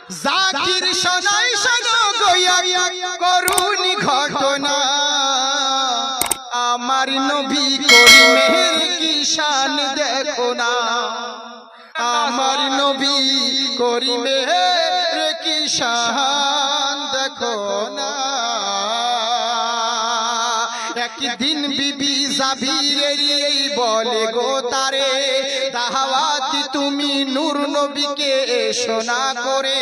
জাকির শোনাই শোনো গয়া করুণী ঘটনা, আমার নবী করিমের কি শান দেখো না, আমার নবী করিমের কি শান দেখো না। একদিন বিবি জাবিরের এই বলে গো তারে, দাওয়াতি তুমি নূর নবীকে শোনা করে,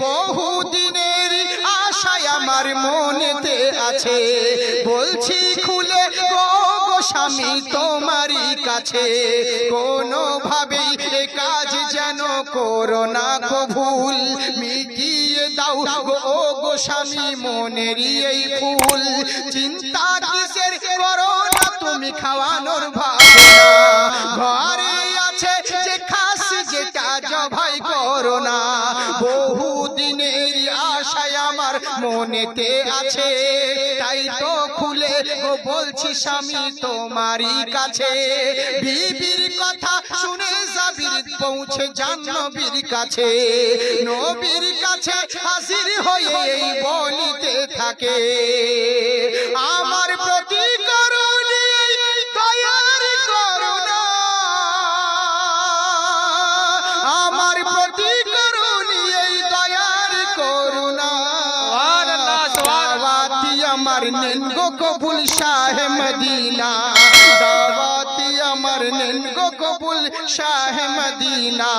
বহুদিনের আশায় আমার মনেতে আছে, বলছি খুলে গো স্বামী তোমারই কাছে, কোনো ভাবেই এ কাজ যেন করো না গো ভুল, মিটিয়ে দাও গো স্বামী মনেরই এই ফুল, চিন্তা কিসের করো না তুমি খাওয়ানোর ভাবনা, ঘরে আছে যে খাস যেটা জবাই করো না, বহুদিনের আশায় আমার মনেতে আছে, তাই তো খুলে বলছি স্বামী তোমারই কাছে। বিবির কথা শুনে জাবির পৌঁছে যান নবীর কাছে, নবীর কাছে হাজির হয়ে এই বলিতে থাকে, আমার প্রতি করুণী দয়ার করুণা, আমার প্রতি করুণী এই দয়ার করুণা, দাওয়াতি আমার নেন গো কবুল শাহে মদিনা, দাওয়াতি আমার নেন গো কবুল শাহে মদিনা,